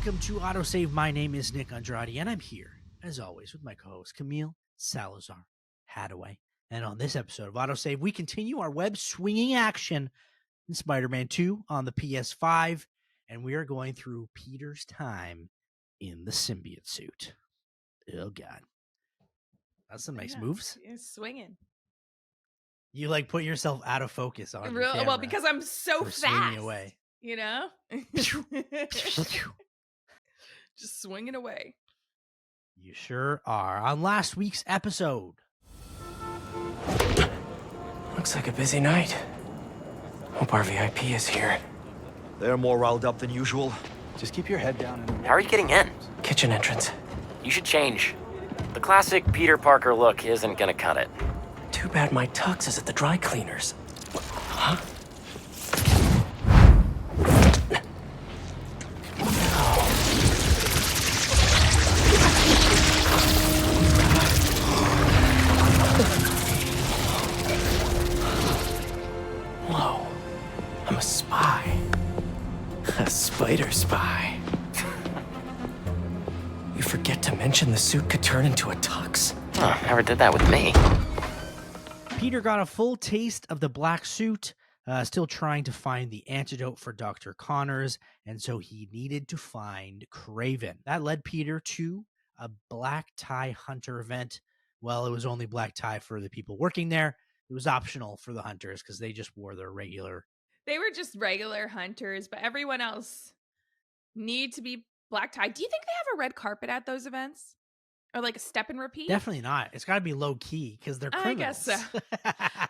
Welcome to AutoSave. My name is Nick Andrade, and I'm here, as always, with my co-host, Camille Salazar Hadaway. And on this episode of AutoSave, we continue our web-swinging action in Spider-Man 2 on the PS5, and we are going through Peter's time in the symbiote suit. Oh, God. That's some nice moves. You're swinging. You, put yourself out of focus on your camera. Well, because I'm so fast. Away. You know? Just swinging away. You sure are. On last week's episode. Looks like a busy night. Hope our VIP is here. They're more riled up than usual. Just keep your head down. And How are you getting in? Kitchen entrance. You should change. The classic Peter Parker look isn't gonna cut it. Too bad my tux is at the dry cleaners. Huh? Whoa. I'm a spy. A spider spy. You forget to mention the suit could turn into a tux? Oh, never did that with me. Peter got a full taste of the black suit, still trying to find the antidote for Dr. Connors, and so he needed to find Kraven. That led Peter to a black tie hunter event. Well, it was only black tie for the people working there. It was optional for the hunters because they just wore their regular. They were just regular hunters, but everyone else need to be black tie. Do you think they have a red carpet at those events? Or like a step and repeat? Definitely not. It's got to be low key because they're criminals. I guess so.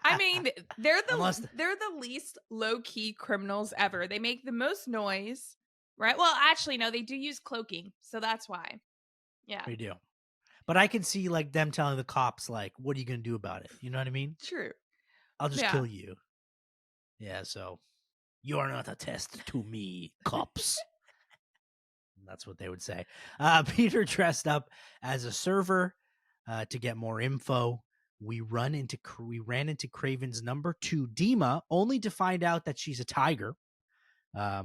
I mean, they're the least low key criminals ever. They make the most noise, right? Well, actually, no, they do use cloaking, so that's why. Yeah, They do. But I can see them telling the cops, what are you going to do about it? You know what I mean? true. I'll just kill you. Yeah, so you're not a test to me, cops. That's what they would say. Peter dressed up as a server to get more info. We ran into Kraven's number 2, Dima, only to find out that she's a tiger. But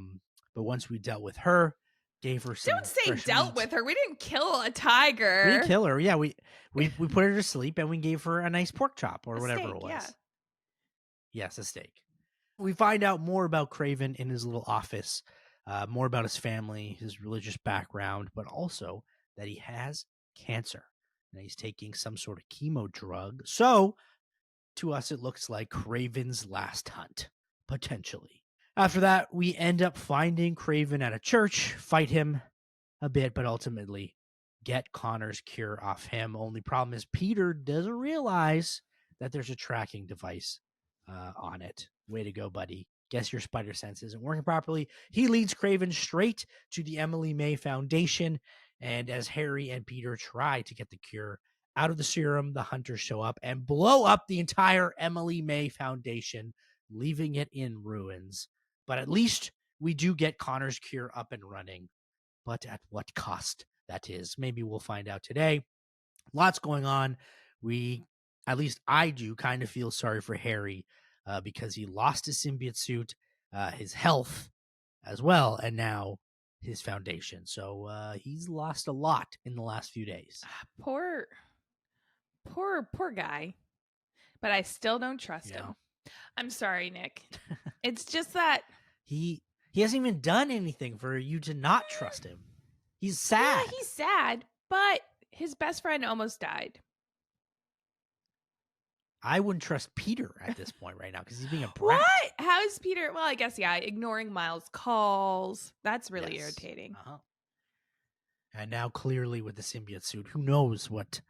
once we dealt with her, gave her some. Don't say meat. dealt with her. We didn't kill a tiger. We didn't kill her. Yeah, we put her to sleep and we gave her a nice pork chop or whatever steak, it was. Yeah. Yes, a steak. We find out more about Kraven in his little office. More about his family, his religious background, but also that he has cancer and he's taking some sort of chemo drug. So, to us, it looks like Kraven's last hunt, potentially. After that, we end up finding Kraven at a church, fight him a bit, but ultimately get Connor's cure off him. Only problem is Peter doesn't realize that there's a tracking device on it. Way to go, buddy. Guess your spider sense isn't working properly. He leads Kraven straight to the Emily May Foundation, and as Harry and Peter try to get the cure out of the serum, the hunters show up and blow up the entire Emily May Foundation, leaving it in ruins. But at least we do get Connor's cure up and running. But at what cost, that is. Maybe we'll find out today. Lots going on. At least I do, kind of feel sorry for Harry. Because he lost his symbiote suit, his health as well, and now his foundation. So he's lost a lot in the last few days. Poor guy. But I still don't trust him. I'm sorry, Nick. It's just that he hasn't even done anything for you to not trust him. He's sad. Yeah, he's sad, but his best friend almost died. I wouldn't trust Peter at this point right now because he's being a brat. What? How is Peter? Well, I guess, yeah, ignoring Miles' calls. That's really irritating. Uh-huh. And now clearly with the symbiote suit, who knows what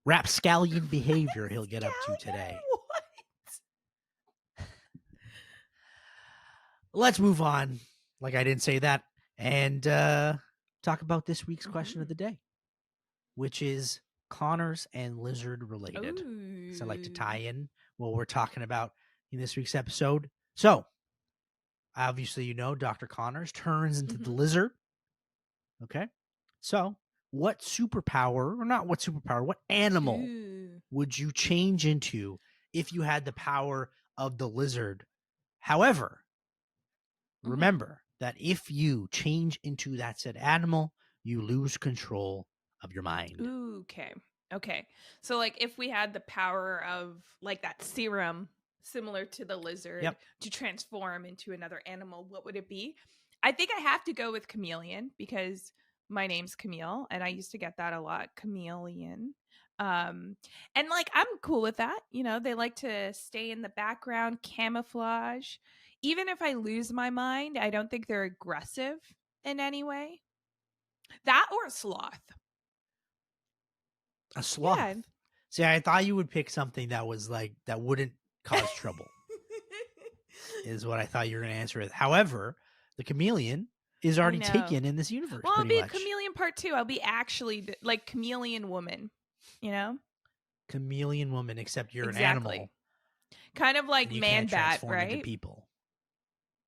rapscallion behavior he'll get up to today. What? Let's move on. Like I didn't say that. And talk about this week's question of the day, which is Connors and Lizard related. Ooh. So I like to tie in what we're talking about in this week's episode. So, obviously, Dr. Connors turns into the Lizard. Okay. So, what superpower, or not what superpower, what animal would you change into if you had the power of the Lizard? However, remember, that if you change into that said animal, you lose control of your mind. Ooh, okay. So like if we had the power of like that serum similar to the lizard to transform into another animal, what would it be? I think I have to go with chameleon because my name's Camille and I used to get that a lot, chameleon. And like I'm cool with that. You know, they like to stay in the background, camouflage. Even if I lose my mind, I don't think they're aggressive in any way. That or a sloth. A sloth. Yeah. See, I thought you would pick something that was like that wouldn't cause trouble. Is what I thought you were going to answer with. However, the chameleon is already taken in this universe. Well, I'll be much. a chameleon part 2. I'll be actually like chameleon woman, you know? Chameleon woman, except you're an animal. Kind of like man bat, right? Into people.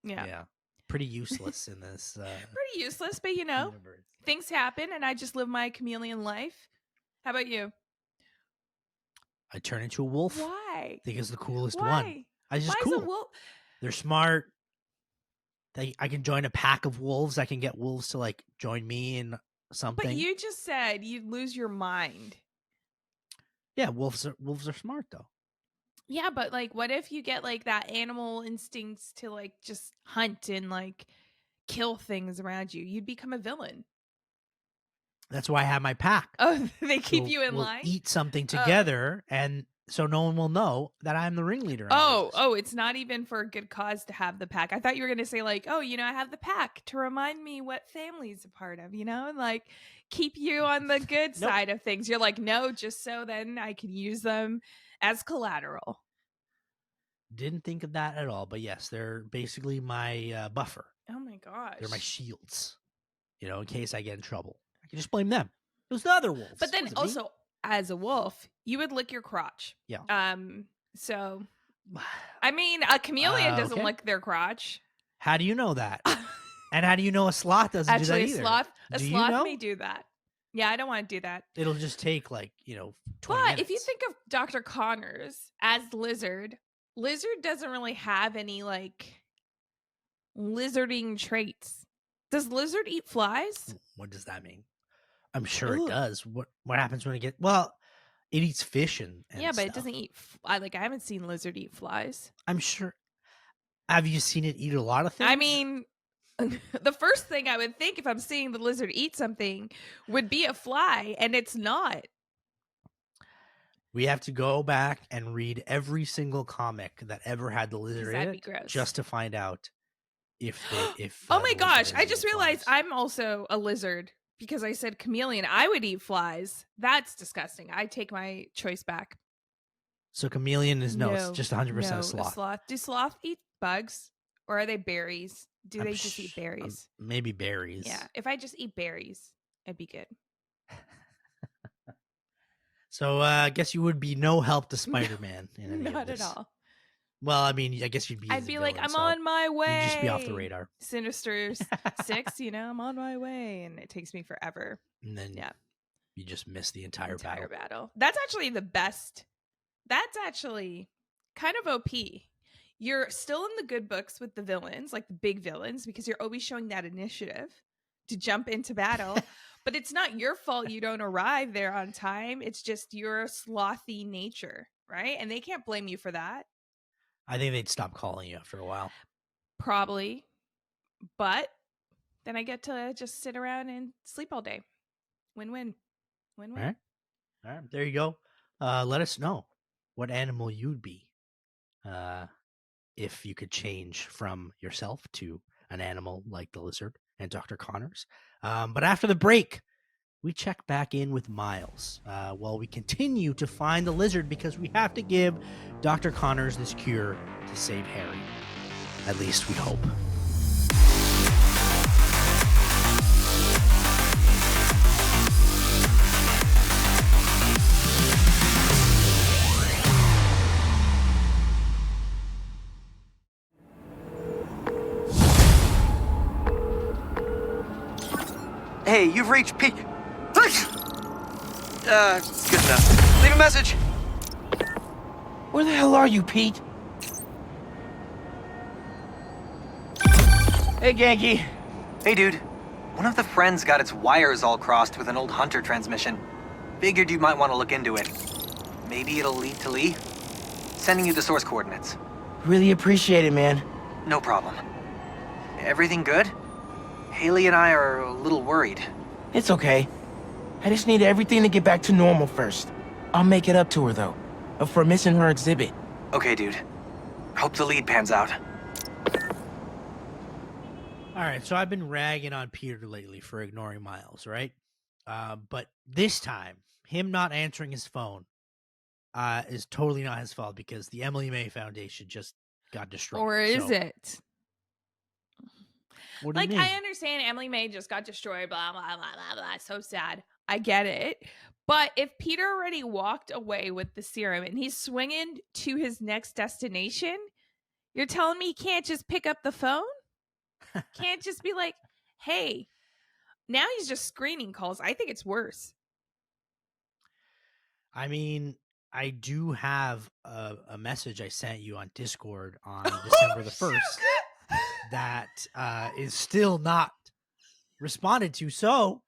Yeah. Pretty useless in this. Pretty useless, but you know, universe. Things happen and I just live my chameleon life. How about you? I turn into a wolf. Why? I think it's the coolest Why? one. I just cool. Is a wolf? They're smart. I can join a pack of wolves. I can get wolves to like join me in something. But you just said you'd lose your mind. Yeah, wolves are smart though. Yeah, but like what if you get like that animal instincts to like just hunt and like kill things around you? You'd become a villain. That's why I have my pack. Oh, they keep you in line? Eat something together and so no one will know that I'm the ringleader. Oh, it's not even for a good cause to have the pack. I thought you were going to say like, oh, you know, I have the pack to remind me what family's a part of, you know, and like keep you on the good side of things. You're like, no, just so then I can use them as collateral. Didn't think of that at all, but yes, they're basically my buffer. Oh my gosh. They're my shields, you know, in case I get in trouble. I can just blame them. It was the other wolves. But then also, as a wolf, you would lick your crotch. Yeah. So, I mean, a chameleon doesn't lick their crotch. How do you know that? And how do you know a sloth doesn't do that either? A sloth may do that. Yeah, I don't want to do that. It'll just take 20 But minutes. if you think of Dr. Connors as Lizard doesn't really have any like lizarding traits. Does Lizard eat flies? What does that mean? I'm sure it does. What happens when it gets... Well, it eats fish and yeah, but stuff. It doesn't eat... I haven't seen Lizard eat flies. I'm sure... Have you seen it eat a lot of things? I mean, the first thing I would think if I'm seeing the lizard eat something would be a fly, and it's not. We have to go back and read every single comic that ever had the lizard in it just to find out if... oh my gosh, I just realized I'm also a lizard. Because I said chameleon, I would eat flies. That's disgusting. I take my choice back. So chameleon is it's just 100% a sloth. Do sloth eat bugs? Or are they berries? Do they just eat berries? Maybe berries. Yeah, if I just eat berries, I'd be good. So I guess you would be no help to Spider-Man. Not at all. Well, I mean, I guess you'd be. I'd be like, I'm on my way. You'd just be off the radar. Sinister 6, I'm on my way, and it takes me forever. And then you just miss the entire battle. That's actually the best. That's actually kind of OP. You're still in the good books with the villains, like the big villains, because you're always showing that initiative to jump into battle. But it's not your fault you don't arrive there on time. It's just your slothy nature, right? And they can't blame you for that. I think they'd stop calling you after a while. Probably. But then I get to just sit around and sleep all day. Win-win. Win-win. All right. There you go. Let us know what animal you'd be if you could change from yourself to an animal like the lizard and Dr. Connors. But after the break, we check back in with Miles while we continue to find the lizard because we have to give Dr. Connors this cure to save Harry. At least we hope. Hey, you've reached Pete. It's good enough. Leave a message. Where the hell are you, Pete? Hey, Genki. Hey, dude. One of the friends got its wires all crossed with an old Hunter transmission. Figured you might want to look into it. Maybe it'll lead to Lee. Sending you the source coordinates. Really appreciate it, man. No problem. Everything good? Haley and I are a little worried. It's okay. I just need everything to get back to normal first. I'll make it up to her, though. For missing her exhibit. Okay, dude. Hope the lead pans out. All right, so I've been ragging on Peter lately for ignoring Miles, right? But this time, him not answering his phone is totally not his fault because the Emily May Foundation just got destroyed. Or is it? What do you Like, mean? I understand Emily May just got destroyed, blah, blah, blah, blah, blah. So sad. I get it. But if Peter already walked away with the serum and he's swinging to his next destination, you're telling me he can't just pick up the phone? Can't just be like, hey, now he's just screening calls. I think it's worse. I mean, I do have a message I sent you on Discord on December the 1st that is still not responded to. So,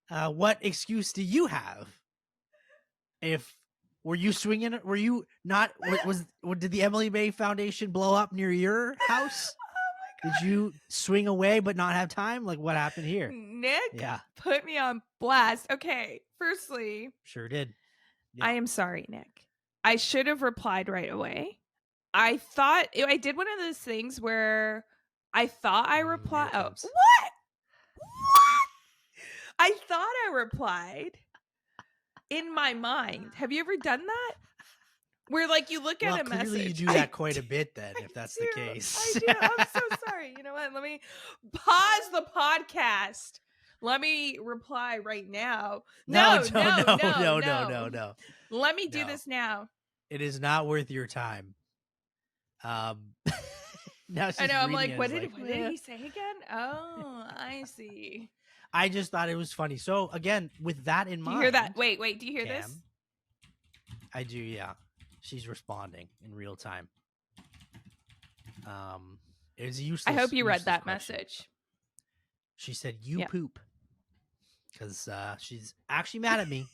what excuse do you have? Were you swinging? Were you not? Did the Emily May Foundation blow up near your house? Oh my God. Did you swing away but not have time? Like, what happened here? Nick Yeah, put me on blast. Okay, firstly, sure did. Yeah. I am sorry, Nick. I should have replied right away. I thought I did one of those things where I thought I replied. Here it Oh, comes. what? What? I thought I replied in my mind. Have you ever done that? Where like you look Well, at a clearly message. you do that quite a bit then, if that's the do. case. I do. I'm so sorry. You know what? Let me pause the podcast. Let me reply right now. No. Let me do No. this now. It is not worth your time. Now she's I know. I'm reading like, it, what it's did he say again? Oh, I see. I just thought it was funny. So again, with that in Do mind, you hear that? Wait. Do you hear this? Cam, I do. Yeah, she's responding in real time. It was useless. I hope you read useless that question. message. She said, "You Yeah. poop," because she's actually mad at me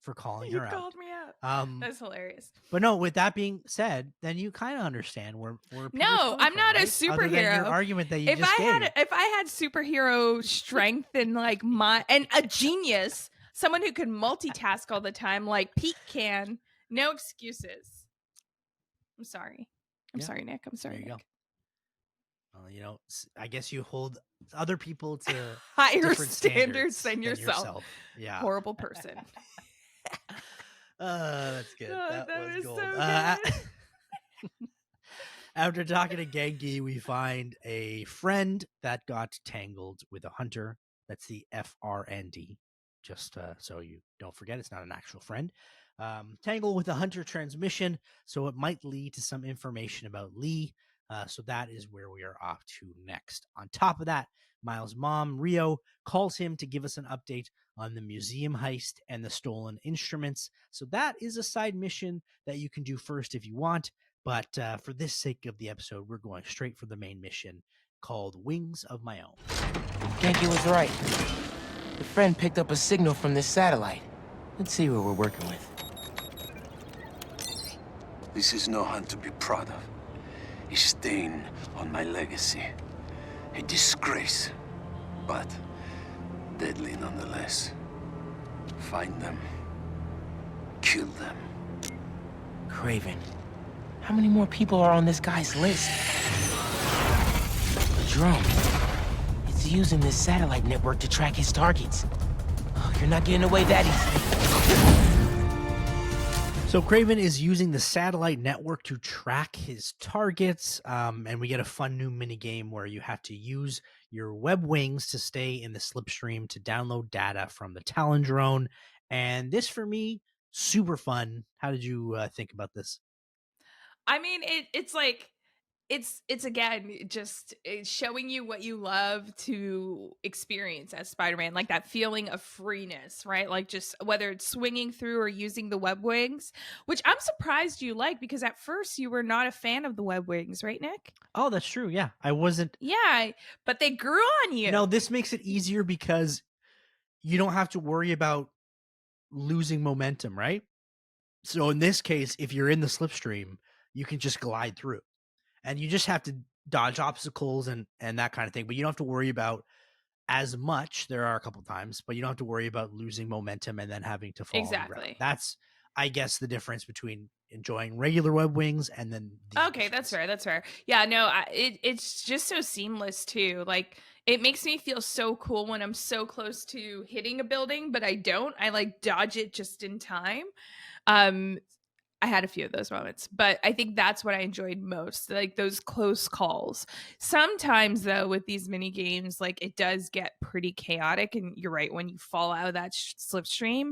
for calling You her out. called me out. That's hilarious. But no, with that being said, then you kind of understand where Peter's No, coming I'm from, not a right? Other than your superhero. argument that you If just I gave. had superhero strength and like and a genius, someone who could multitask all the time like Pete can, no excuses. I'm sorry. I'm Yeah. sorry, Nick. I'm sorry, There you Nick. go. Well, I guess you hold other people to Higher different standards than yourself. Yeah. Horrible person. That's good. Oh, that that was was gold. so good. After talking to Genki, we find a friend that got tangled with a hunter. That's the FRND. Just so you don't forget, it's not an actual friend. Tangle with a hunter transmission, so it might lead to some information about Lee. So that is where we are off to next. On top of that, Miles' mom, Rio, calls him to give us an update on the museum heist and the stolen instruments. So that is a side mission that you can do first if you want. But for this sake of the episode, we're going straight for the main mission called Wings of My Own. Genki was right. The friend picked up a signal from this satellite. Let's see what we're working with. This is no hunt to be proud of. A stain on my legacy. A disgrace, but deadly nonetheless. Find them. Kill them. Craven. How many more people are on this guy's list? A drone. It's using this satellite network to track his targets. Oh, you're not getting away that easy. So Craven is using the satellite network to track his targets, and we get a fun new mini game where you have to use your web wings to stay in the slipstream to download data from the Talon drone. And this, for me, super fun. How did you think about this? I mean, it's like it's again just it's showing you what you love to experience as Spider-Man, like that feeling of freeness, right? Like just whether it's swinging through or using the web wings, which I'm surprised you like because at first you were not a fan of the web wings, right, Nick? Oh, that's true. Yeah, I wasn't. Yeah, but they grew on you. No, this makes it easier because you don't have to worry about losing momentum, right? So in this case, if you're in the slipstream, you can just glide through. And you just have to dodge obstacles and that kind of thing. But you don't have to worry about as much. There are a couple times, but you don't have to worry about losing momentum and then having to fall on the ground. Exactly. That's, I guess, the difference between enjoying regular web wings and then these Okay, that's missions. fair. That's fair. Yeah, no, it's just so seamless too. Like it makes me feel so cool when I'm so close to hitting a building, but I don't. I like dodge it just in time. I had a few of those moments, but I think that's what I enjoyed most, like those close calls. Sometimes though, with these mini games, like it does get pretty chaotic, and you're right, when you fall out of that slipstream,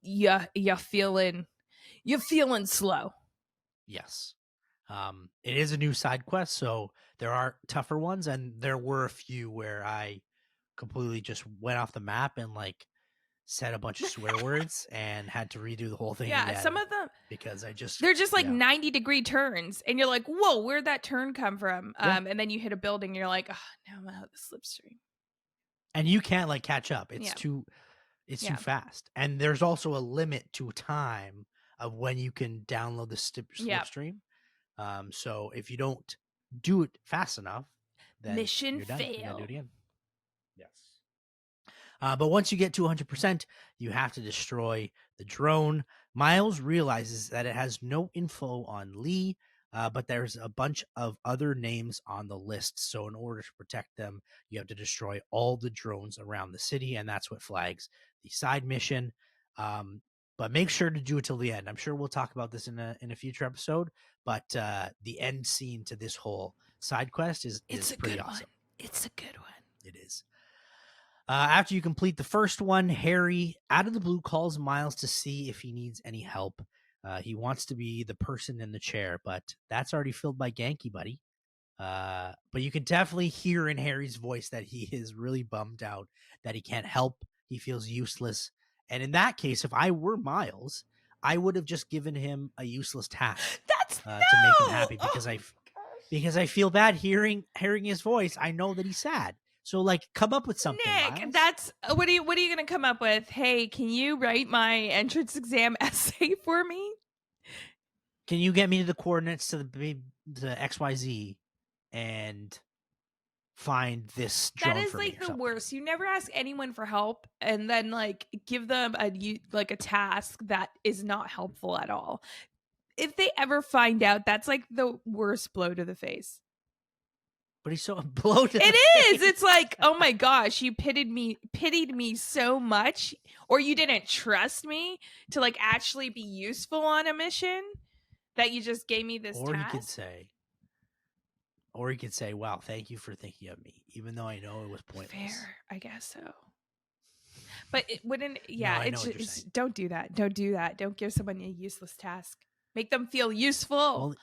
you're feeling slow. Yes. It is a new side quest, so there are tougher ones, and there were a few where I completely just went off the map and like said a bunch of swear words and had to redo the whole thing again. Some of them because they're just like 90-degree turns, and you're like, whoa, where'd that turn come from? And then you hit a building, and you're like, oh, now I'm out of the slipstream. And you can't like catch up. It's too fast. And there's also a limit to time of when you can download the slipstream. So if you don't do it fast enough, then mission you're done. fail. You gotta do it again. Yes. But once you get to 100%, you have to destroy the drone. Miles realizes that it has no info on Lee, but there's a bunch of other names on the list. So in order to protect them, you have to destroy all the drones around the city, and that's what flags the side mission. But make sure to do it till the end. I'm sure we'll talk about this in a future episode, but the end scene to this whole side quest is pretty awesome. It's a good one. It is. After you complete the first one, Harry, out of the blue, calls Miles to see if he needs any help. He wants to be the person in the chair, but that's already filled by Genki, buddy. But you can definitely hear in Harry's voice that he is really bummed out, that he can't help. He feels useless. And in that case, if I were Miles, I would have just given him a useless task to make him happy, because I feel bad hearing his voice. I know that he's sad. So, like, come up with something, Nick, Miles. that's what are you going to come up with? Hey, can you write my entrance exam essay for me? Can you get me to the coordinates to the XYZ and find this drone? That is for me like or the something? worst. You never ask anyone for help and then like give them a task that is not helpful at all. If they ever find out, that's like the worst blow to the face. But he's so bloated. It is. It's like, oh my gosh, you pitied me so much, or you didn't trust me to like actually be useful on a mission that you just gave me this Or task. he could say, wow, thank you for thinking of me, even though I know it was pointless. Fair, I guess so. But it wouldn't. No, Yeah, I know what you're it's saying. don't do that. Don't do that. Don't give someone a useless task. Make them feel useful. Well,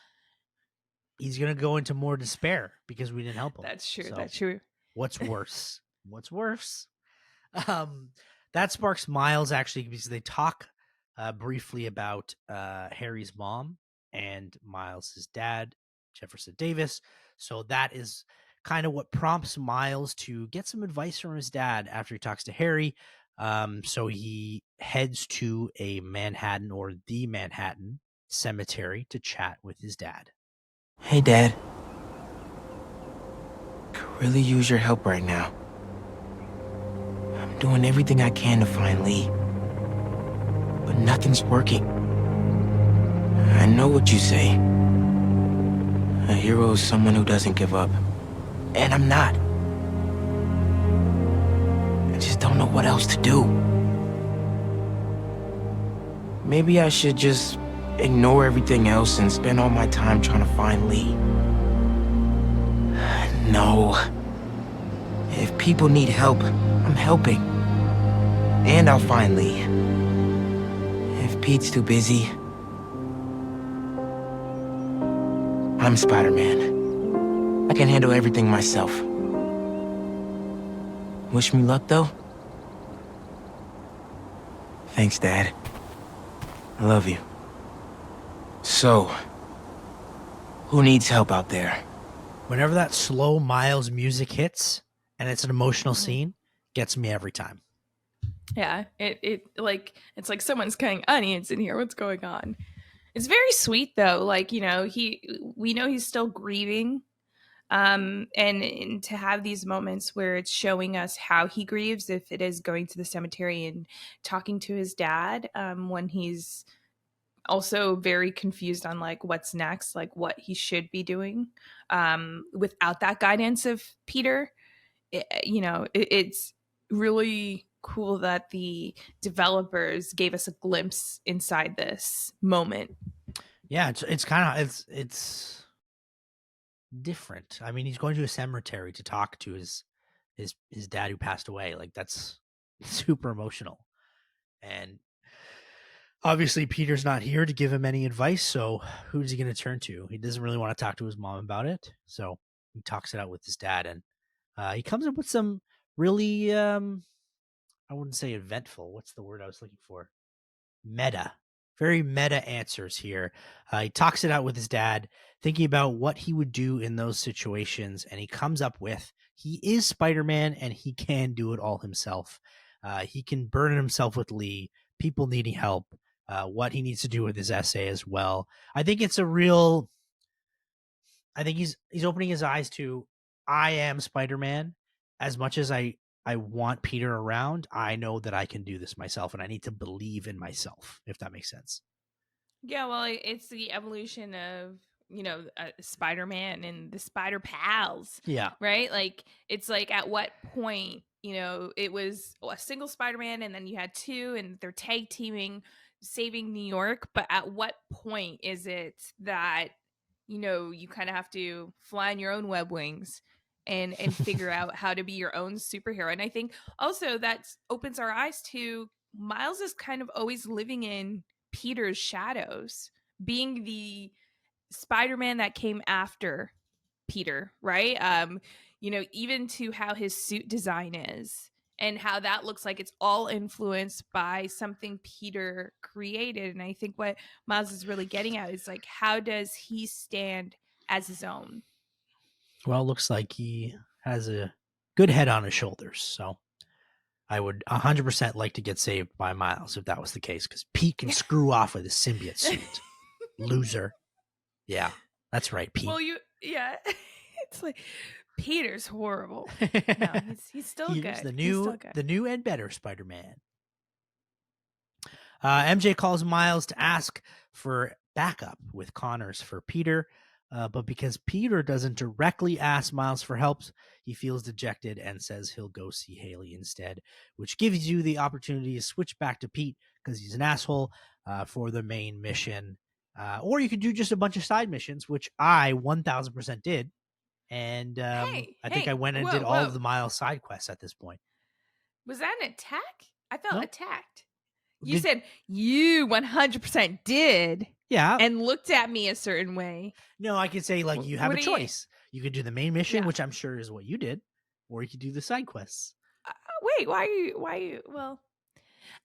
he's going to go into more despair because we didn't help him. That's true. So, That's true. What's worse? What's worse? That sparks Miles, actually, because they talk briefly about Harry's mom and Miles' dad, Jefferson Davis. So that is kind of what prompts Miles to get some advice from his dad after he talks to Harry. So he heads to a Manhattan, or the Manhattan cemetery, to chat with his dad. Hey, Dad. Could really use your help right now. I'm doing everything I can to find Lee, but nothing's working. I know what you say. A hero is someone who doesn't give up. And I'm not. I just don't know what else to do. Maybe I should just ignore everything else and spend all my time trying to find Lee. No. If people need help, I'm helping. And I'll find Lee. If Pete's too busy, I'm Spider-Man. I can handle everything myself. Wish me luck, though? Thanks, Dad. I love you. So, who needs help out there? Whenever that slow Miles music hits and it's an emotional Mhm. scene, gets me every time. Yeah, it's like someone's cutting onions in here. What's going on? It's very sweet though. Like, we know he's still grieving. And to have these moments where it's showing us how he grieves, if it is going to the cemetery and talking to his dad, when he's also very confused on like what's next, like what he should be doing, without that guidance of Peter. It's really cool that the developers gave us a glimpse inside this moment. Yeah, it's kind of it's different. I mean, he's going to a cemetery to talk to his dad who passed away. Like, that's super emotional. And obviously Peter's not here to give him any advice, so who's he going to turn to? He doesn't really want to talk to his mom about it, so he talks it out with his dad, and he comes up with some really I wouldn't say eventful. What's the word I was looking for? Meta. Very meta answers here. He talks it out with his dad, thinking about what he would do in those situations, and he comes up with he is Spider-Man and he can do it all himself. He can burden himself with Lee, people needing help, what he needs to do with his essay as well. I think it's a real. I think he's opening his eyes to I am Spider-Man. As much as I want Peter around, I know that I can do this myself, and I need to believe in myself, if that makes sense. Yeah, well, it's the evolution of, Spider-Man and the Spider Pals, Yeah. right? Like, it's like at what point, it was a single Spider-Man and then you had two and they're tag teaming, saving New York. But at what point is it that, you kind of have to fly on your own web wings and figure out how to be your own superhero? And I think also that opens our eyes to Miles is kind of always living in Peter's shadows, being the Spider-Man that came after Peter, right? Even to how his suit design is and how that looks like it's all influenced by something Peter created. And I think what Miles is really getting at is like, how does he stand as his own? Well, it looks like he has a good head on his shoulders, so I would 100% like to get saved by Miles if that was the case, because Pete can screw off with his symbiote suit. Loser. Yeah, that's right, Pete. Well, yeah, it's like Peter's horrible. No, he's still Here's good. the He's still good. the new and better Spider-Man. MJ calls Miles to ask for backup with Connors for Peter, but because Peter doesn't directly ask Miles for help, he feels dejected and says he'll go see Haley instead, which gives you the opportunity to switch back to Pete because he's an asshole for the main mission. Or you could do just a bunch of side missions, which I 1000% did. And I think I went and did all of the Miles side quests at this point. Was that an attack? I felt No. attacked. You said you 100% did. Yeah. And looked at me a certain way. No, I could say, like, you have a choice. You could do the main mission, which I'm sure is what you did, or you could do the side quests. Wait, why are you? Well,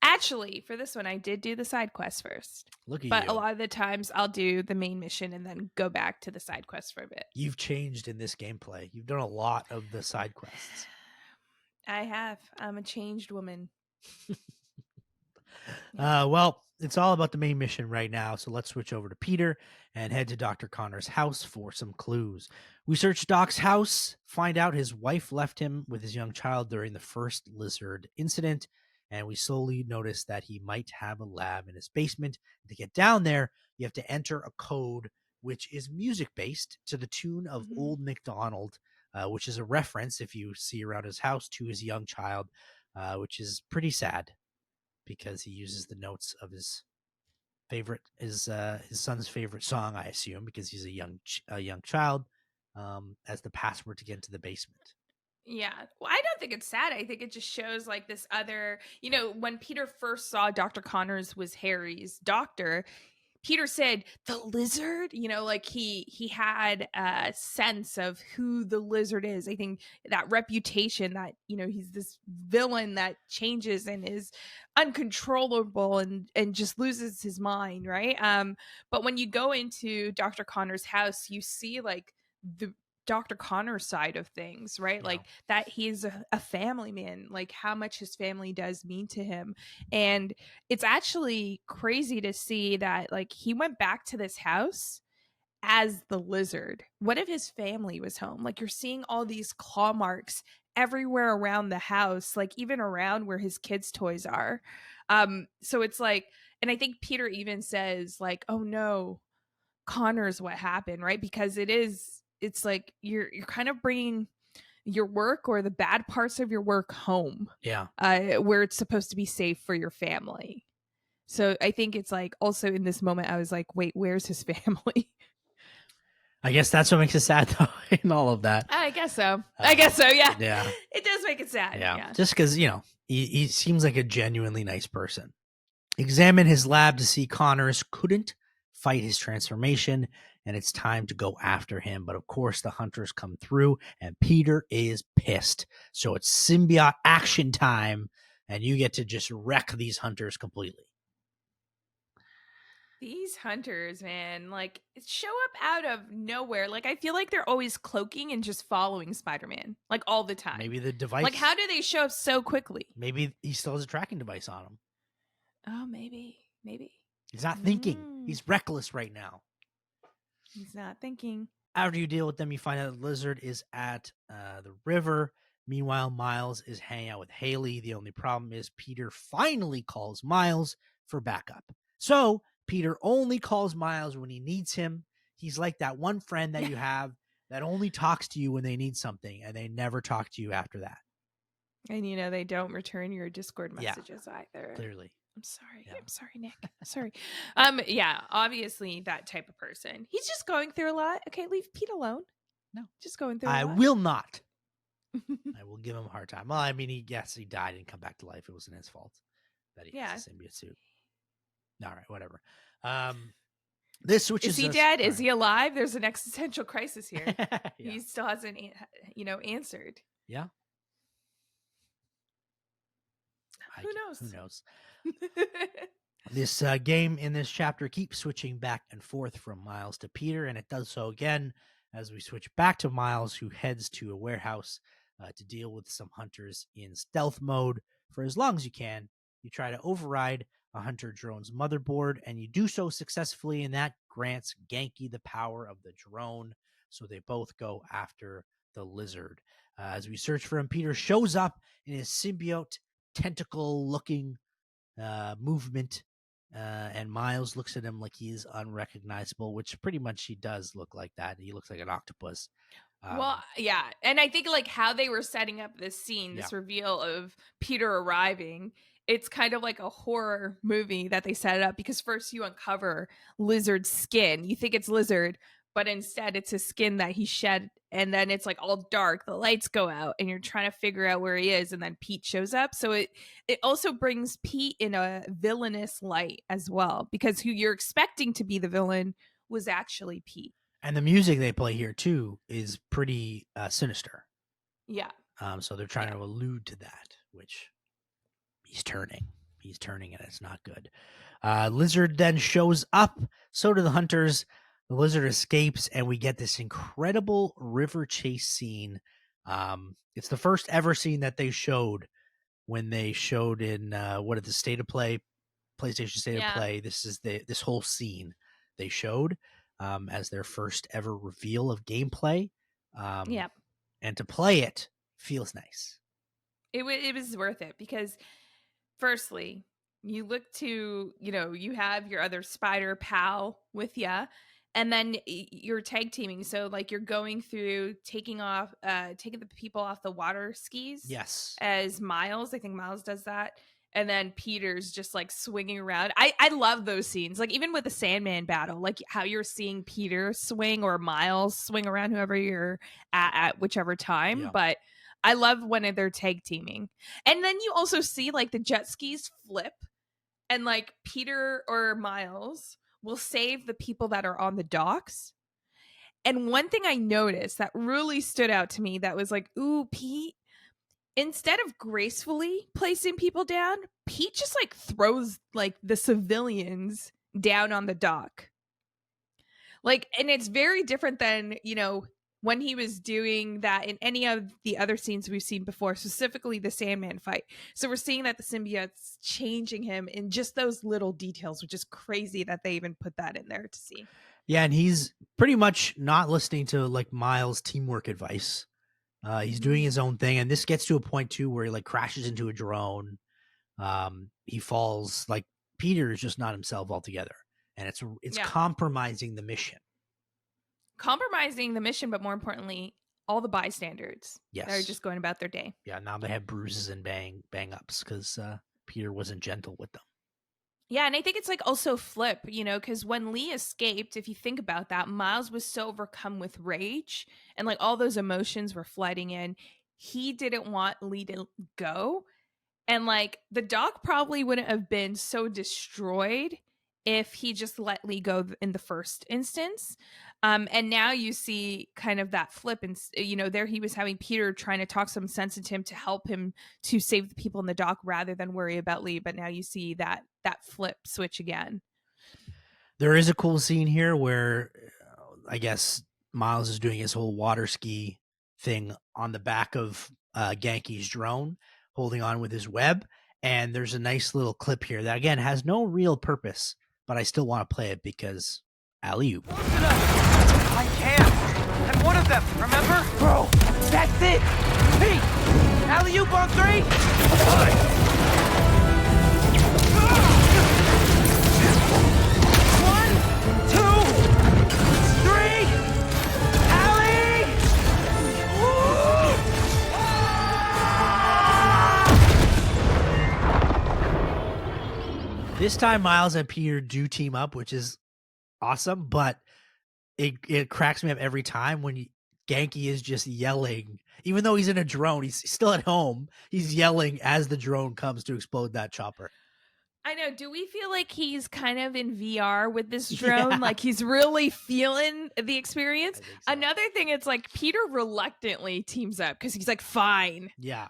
actually, for this one, I did do the side quest first. Look at but you. A lot of the times, I'll do the main mission and then go back to the side quest for a bit. You've changed in this gameplay. You've done a lot of the side quests. I have. I'm a changed woman. Well, it's all about the main mission right now, so let's switch over to Peter and head to Dr. Connor's house for some clues. We search Doc's house, find out his wife left him with his young child during the first lizard incident, and we slowly notice that he might have a lab in his basement. To get down there, you have to enter a code which is music-based to the tune of Old MacDonald, which is a reference, if you see around his house, to his young child, which is pretty sad because he uses the notes of his favorite, his son's favorite song, I assume, because he's a young child, as the password to get into the basement. Yeah. Well, I don't think it's sad. I think it just shows like this other, when Peter first saw Dr. Connors was Harry's doctor, Peter said the lizard, like he had a sense of who the lizard is. I think that reputation that, he's this villain that changes and is uncontrollable and just loses his mind, right? But when you go into Dr. Connor's house, you see like the Dr. Connor side of things, right? Yeah. Like that he's a family man, like how much his family does mean to him. And it's actually crazy to see that like he went back to this house as the lizard. What if his family was home? Like you're seeing all these claw marks everywhere around the house, like even around where his kids' toys are. So it's like, and I think Peter even says like, oh no, Connor's what happened, right? Because it's like you're kind of bringing your work or the bad parts of your work home, Yeah. where it's supposed to be safe for your family. So I think it's like also in this moment I was like, wait, where's his family? I guess that's what makes it sad, though, in all of that. I guess so. Yeah. Yeah. It does make it sad. Yeah. Just because, he seems like a genuinely nice person. Examine his lab to see Connors couldn't fight his transformation, and it's time to go after him. But of course, the hunters come through, and Peter is pissed. So it's symbiote action time, and you get to just wreck these hunters completely. These hunters, man, like show up out of nowhere. Like I feel like they're always cloaking and just following Spider-Man, like all the time. Maybe the device. Like how do they show up so quickly? Maybe he still has a tracking device on him. Oh, maybe. He's not thinking. He's reckless right now. He's not thinking. After you deal with them, you find out the lizard is at the river. Meanwhile, Miles is hanging out with Haley. The only problem is Peter finally calls Miles for backup. So Peter only calls Miles when he needs him. He's like that one friend that you have that only talks to you when they need something, and they never talk to you after that. And they don't return your Discord messages either. Clearly. I'm sorry. Yeah. I'm sorry, Nick. Sorry. Yeah, obviously that type of person. He's just going through a lot. Okay, leave Pete alone. No. Just going through a I lot. will not. I will give him a hard time. Well, I mean, he died and come back to life. It wasn't his fault that he has a symbiote suit. All right, whatever. This switches. Is he dead? Is he alive? There's an existential crisis here. Yeah. He still hasn't, answered. Yeah. Who knows? Who knows? This game in this chapter keeps switching back and forth from Miles to Peter, and it does so again as we switch back to Miles, who heads to a warehouse to deal with some hunters in stealth mode. For as long as you can, you try to override a hunter drone's motherboard, and you do so successfully, and that grants Genki the power of the drone, so they both go after the lizard. As we search for him, Peter shows up in his symbiote tentacle-looking movement, and Miles looks at him like he is unrecognizable, which pretty much he does look like that. He looks like an octopus. Well, yeah, and I think like how they were setting up this scene, this reveal of Peter arriving, it's kind of like a horror movie that they set it up, because first you uncover Lizard's skin. You think it's Lizard, but instead it's his skin that he shed, and then it's like all dark, the lights go out, and you're trying to figure out where he is, and then Pete shows up. So it also brings Pete in a villainous light as well, because who you're expecting to be the villain was actually Pete. And the music they play here too is pretty sinister. Yeah. So they're trying to allude to that, which he's turning, and it's not good. Lizard then shows up. So do the hunters. The lizard escapes, and we get this incredible river chase scene. It's the first ever scene that they showed when they showed in the State of Play, PlayStation State of Play. This is this whole scene they showed as their first ever reveal of gameplay. And to play it feels nice. It was worth it, because firstly, you look to, you have your other spider pal with you, and then you're tag teaming. So like you're going through taking the people off the water skis. Yes. As Miles. I think Miles does that. And then Peter's just like swinging around. I love those scenes. Like even with the Sandman battle, like how you're seeing Peter swing or Miles swing around, whoever you're at whichever time. Yeah. But I love when they're tag teaming. And then you also see like the jet skis flip, and like Peter or Miles will save the people that are on the docks. And one thing I noticed that really stood out to me that was like, ooh, Pete, instead of gracefully placing people down, Pete just like throws like the civilians down on the dock. Like, and it's very different than, when he was doing that in any of the other scenes we've seen before, specifically the Sandman fight. So we're seeing that the symbiote's changing him in just those little details, which is crazy that they even put that in there to see. Yeah, and he's pretty much not listening to like Miles' teamwork advice. He's doing his own thing, and this gets to a point too where he like crashes into a drone. He falls. Like Peter is just not himself altogether, and it's compromising the mission. Compromising the mission, but more importantly, all the bystanders. Yes, they're just going about their day. Yeah, now they have bruises and bang ups because Peter wasn't gentle with them. Yeah, and I think it's like also flip, because when Lee escaped, if you think about that, Miles was so overcome with rage and like all those emotions were flooding in. He didn't want Lee to go. And like the dock probably wouldn't have been so destroyed if he just let Lee go in the first instance. And now you see kind of that flip. And, there he was having Peter trying to talk some sense into him to help him to save the people in the dock rather than worry about Lee. But now you see that flip switch again. There is a cool scene here where I guess Miles is doing his whole water ski thing on the back of Genki's drone, holding on with his web. And there's a nice little clip here that, again, has no real purpose, but I still want to play it because alley-oop. I can't. I'm one of them, remember? Bro, that's it. Pete, alley-oop on 3. This time, Miles and Peter do team up, which is awesome, but it cracks me up every time when Genki is just yelling. Even though he's in a drone, he's still at home. He's yelling as the drone comes to explode that chopper. I know. Do we feel like he's kind of in VR with this drone? Yeah. Like he's really feeling the experience? So. Another thing, it's like Peter reluctantly teams up because he's like, fine. Yeah.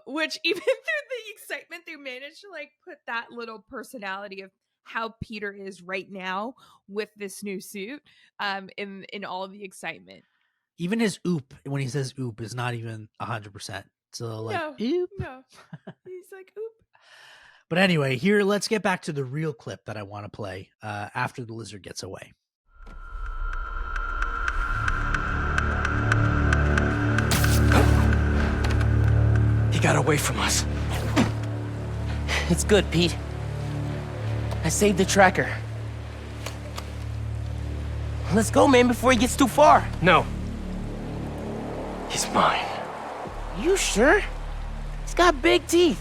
Which even through the excitement, they managed to like put that little personality of how Peter is right now with this new suit in all of the excitement. Even his oop, when he says oop, is not even 100%. So like, oop. No. He's like, oop. But anyway, here, let's get back to the real clip that I want to play after the lizard gets away. He got away from us. It's good, Pete. I saved the tracker. Let's go, man, before he gets too far. No. He's mine. You sure? He's got big teeth.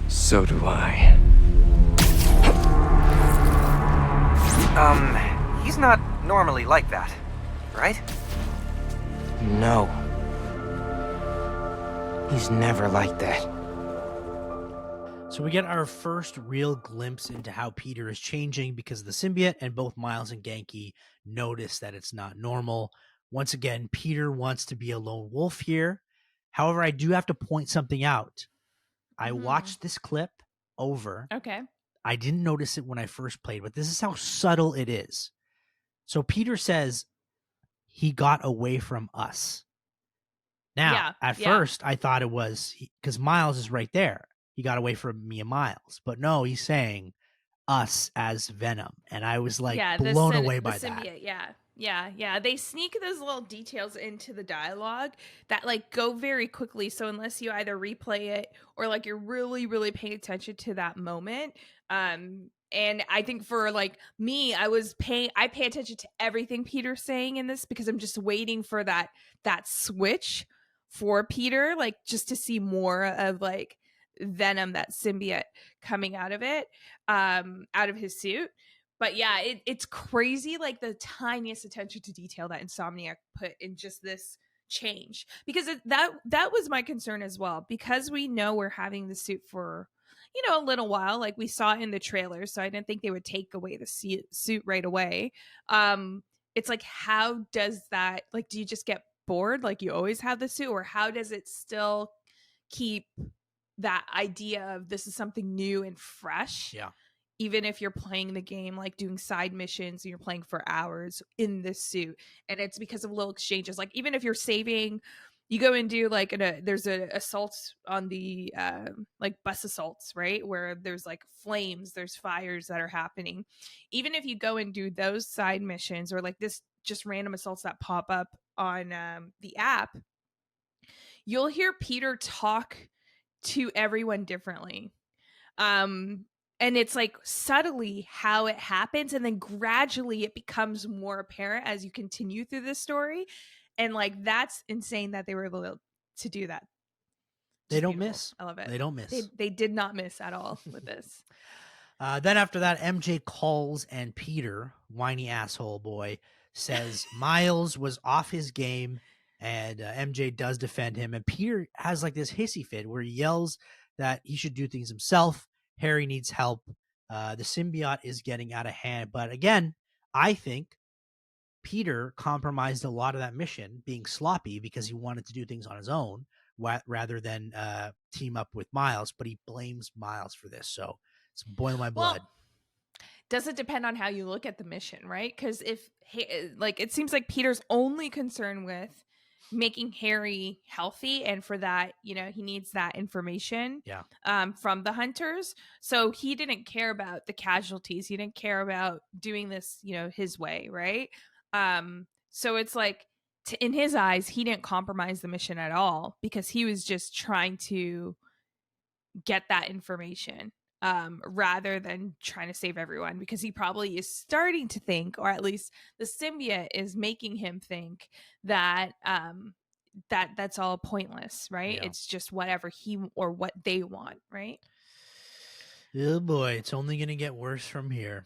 So do I. He's not normally like that, right? No. He's never like that. So we get our first real glimpse into how Peter is changing because of the symbiote, and both Miles and Genki notice that it's not normal. Once again, Peter wants to be a lone wolf here. However, I do have to point something out. I watched this clip over. Okay. I didn't notice it when I first played, but this is how subtle it is. So Peter says he got away from us. Now, at first, I thought it was because Miles is right there. He got away from me and Miles. But no, he's saying us as Venom. And I was like blown away by that. Yeah. They sneak those little details into the dialogue that like go very quickly. So unless you either replay it or like you're really, really paying attention to that moment. And I think for like me, I pay attention to everything Peter's saying in this because I'm just waiting for that switch for Peter, like just to see more of like Venom, that symbiote coming out of it, out of his suit. But yeah, it's crazy, like the tiniest attention to detail that Insomniac put in just this change. Because that was my concern as well. Because we know we're having the suit for a little while. Like we saw in the trailer, so I didn't think they would take away the suit right away. It's like, how does that, like, do you just get bored like you always have the suit, or how does it still keep that idea of this is something new and fresh? Yeah. Even if you're playing the game, like doing side missions and you're playing for hours in this suit, and it's because of little exchanges. Like even if you're saving, you go and do like there's a assault on the like bus assaults, right, where there's like flames, there's fires that are happening. Even if you go and do those side missions, or like this just random assaults that pop up on the app, you'll hear Peter talk to everyone differently. And it's like subtly how it happens, and then gradually it becomes more apparent as you continue through this story. And like that's insane that they were able to do that. They Just don't beautiful. miss. I love it. They don't miss. They did not miss at all with this. Then after that, MJ calls, and Peter, whiny asshole boy, says Miles was off his game, and MJ does defend him. And Peter has like this hissy fit where he yells that he should do things himself. Harry needs help. The symbiote is getting out of hand. But again, I think Peter compromised a lot of that mission being sloppy because he wanted to do things on his own rather than team up with Miles. But he blames Miles for this. So it's boiling my blood. Well, does it depend on how you look at the mission, right? Because if like it seems like Peter's only concern with making Harry healthy, and for that, he needs that information from the hunters. So he didn't care about the casualties. He didn't care about doing this, his way, right? So it's like in his eyes, he didn't compromise the mission at all because he was just trying to get that information rather than trying to save everyone, because he probably is starting to think, or at least the symbiote is making him think that that's all pointless, right? Yeah. It's just whatever he or what they want, right? Oh boy, it's only going to get worse from here.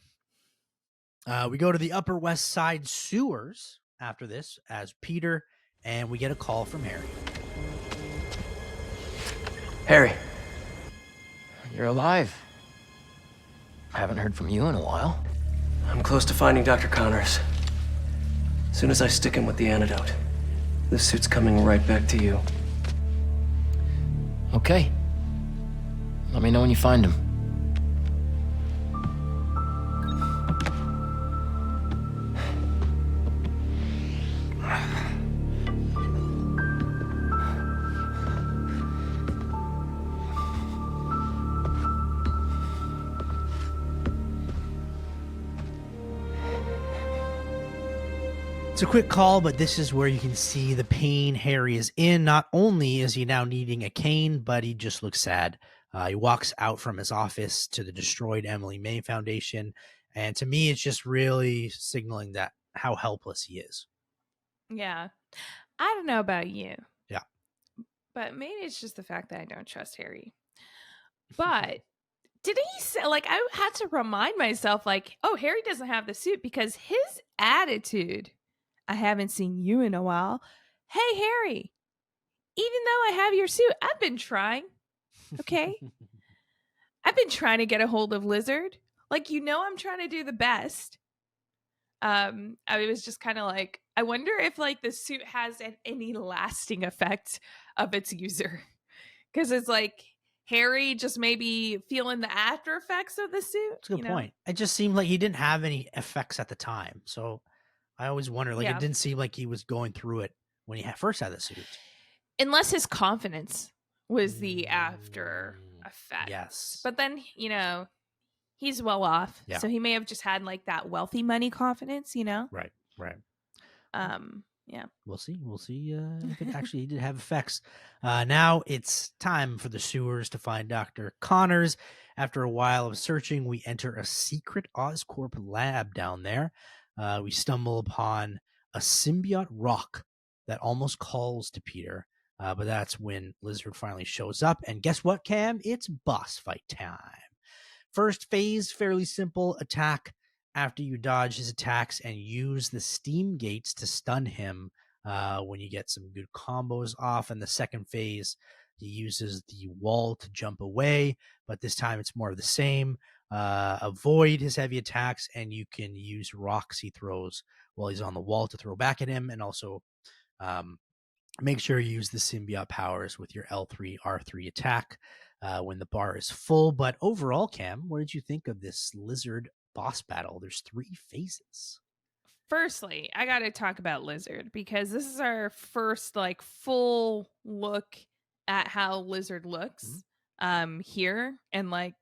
We go to the Upper West Side sewers after this as Peter, and we get a call from Harry. Harry, you're alive. I haven't heard from you in a while. I'm close to finding Dr. Connors. As soon as I stick him with the antidote, this suit's coming right back to you. Okay. Let me know when you find him. It's a quick call, but this is where you can see the pain Harry is in. Not only is he now needing a cane, but he just looks sad. He walks out from his office to the destroyed Emily May Foundation. And to me, it's just really signaling that how helpless he is. Yeah. I don't know about you. Yeah. But maybe it's just the fact that I don't trust Harry. But did he say, like, I had to remind myself, like, oh, Harry doesn't have the suit, because his attitude, I haven't seen you in a while. Hey, Harry, even though I have your suit, I've been trying. Okay. I've been trying to get a hold of Lizard. Like, I'm trying to do the best. I was just kind of like, I wonder if like the suit has any lasting effect of its user. Because it's like Harry just maybe feeling the after effects of the suit. That's a good point. It just seemed like he didn't have any effects at the time. So I always wonder, like, it didn't seem like he was going through it when he first had the suit. Unless his confidence was the after effect. Yes. But then, he's well off. Yeah. So he may have just had like that wealthy money confidence, Right. Yeah. We'll see if it actually did have effects. Now it's time for the sewers to find Dr. Connors. After a while of searching, we enter a secret Oscorp lab down there. We stumble upon a symbiote rock that almost calls to Peter. But that's when Lizard finally shows up. And guess what, Cam? It's boss fight time. First phase, fairly simple attack. After you dodge his attacks and use the steam gates to stun him when you get some good combos off. In the second phase, He uses the wall to jump away, but this time it's more of the same. Avoid his heavy attacks, and you can use rocks he throws while he's on the wall to throw back at him, and also make sure you use the symbiote powers with your L3, R3 attack when the bar is full. But overall, Cam, what did you think of this lizard boss battle? There's 3 phases. Firstly, I got to talk about Lizard because this is our first like full look at how Lizard looks here, and like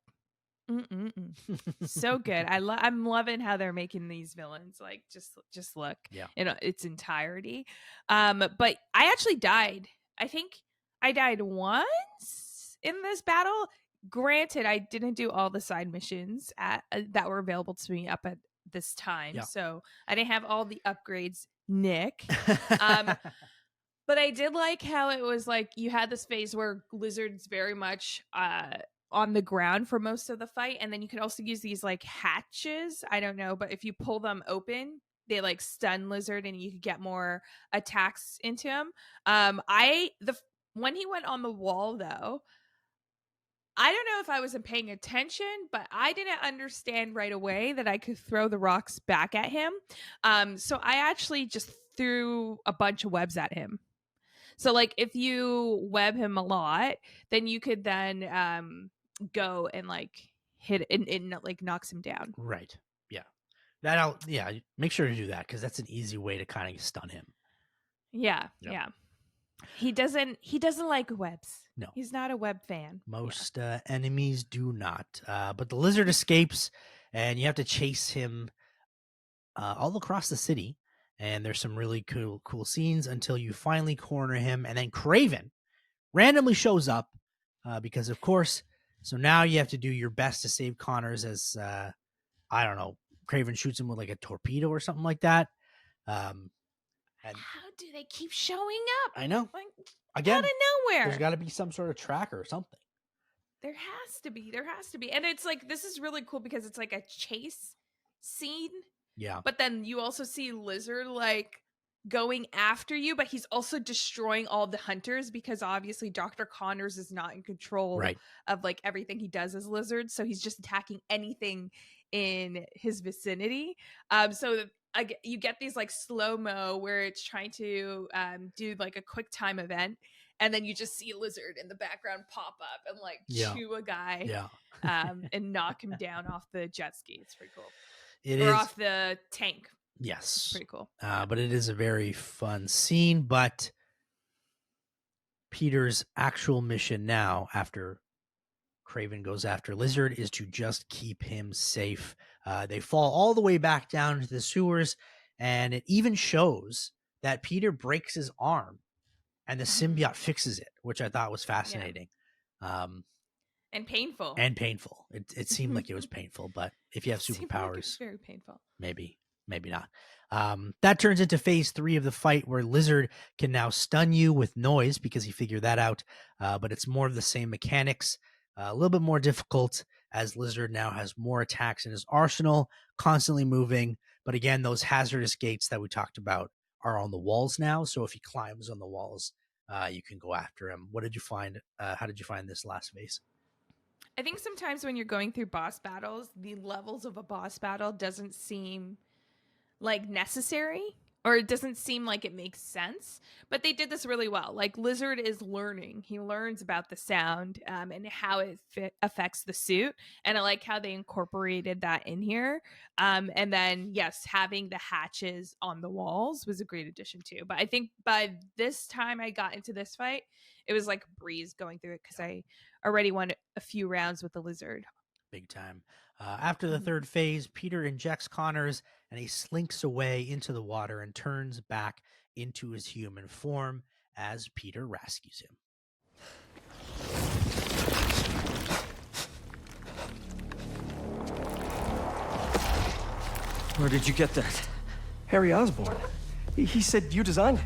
so good. I'm loving how they're making these villains like just look in its entirety. But I actually died. I think I died once in this battle. Granted, I didn't do all the side missions that were available to me up at this time, so I didn't have all the upgrades, Nick. But I did like how it was like you had this phase where Lizard's very much on the ground for most of the fight, and then you could also use these like hatches. I don't know, but if you pull them open, they like stun Lizard, and you could get more attacks into him. When he went on the wall, though, I don't know if I wasn't paying attention, but I didn't understand right away that I could throw the rocks back at him. So I actually just threw a bunch of webs at him. So like if you web him a lot, then you could then go and like hit and like knocks him down. Right. Yeah. Make sure to do that because that's an easy way to kind of stun him. Yeah. He doesn't like webs. No. He's not a web fan. Most enemies do not. But the lizard escapes, and you have to chase him all across the city. And there's some really cool scenes until you finally corner him. And then Kraven randomly shows up because, of course, so now you have to do your best to save Connors as, I don't know, Kraven shoots him with like a torpedo or something like that. How do they keep showing up? I know. Like, again, out of nowhere. There's got to be some sort of tracker or something. There has to be. And it's like, this is really cool because it's like a chase scene. Yeah. But then you also see Lizard like going after you, but he's also destroying all the hunters because obviously Dr. Connors is not in control of like everything he does as Lizard. So he's just attacking anything in his vicinity. So you get these like slow-mo where it's trying to do like a quick time event, and then you just see Lizard in the background pop up and like chew a guy and knock him down off the jet ski. It's pretty cool. Off the tank. Yes. It's pretty cool. But it is a very fun scene. But Peter's actual mission now, after Kraven goes after Lizard, is to just keep him safe. They fall all the way back down into the sewers, and it even shows that Peter breaks his arm, and the symbiote fixes it, which I thought was fascinating. And painful. It seemed like it was painful, but if you have superpowers, it's very painful. Maybe not. That turns into phase 3 of the fight, where Lizard can now stun you with noise because he figured that out. But it's more of the same mechanics, a little bit more difficult, as Lizard now has more attacks in his arsenal, constantly moving. But again, those hazardous gates that we talked about are on the walls now. So if he climbs on the walls, you can go after him. What did you find? How did you find this last phase? I think sometimes when you're going through boss battles, the levels of a boss battle doesn't seem like necessary, or it doesn't seem like it makes sense, but they did this really well. Like Lizard is learning. He learns about the sound and how it affects the suit. And I like how they incorporated that in here. And then, yes, having the hatches on the walls was a great addition too. But I think by this time I got into this fight, it was like a breeze going through it because I already won a few rounds with the Lizard. Big time. After the third phase, Peter injects Connors, and he slinks away into the water and turns back into his human form as Peter rescues him. Where did you get that? Harry Osborn. He said you designed it.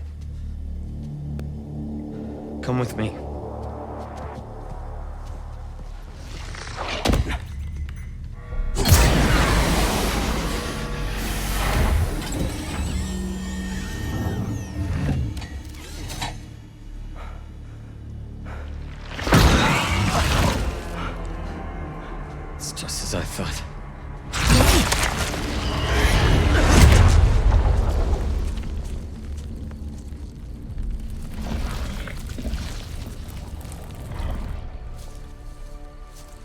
Come with me. It's just as I thought.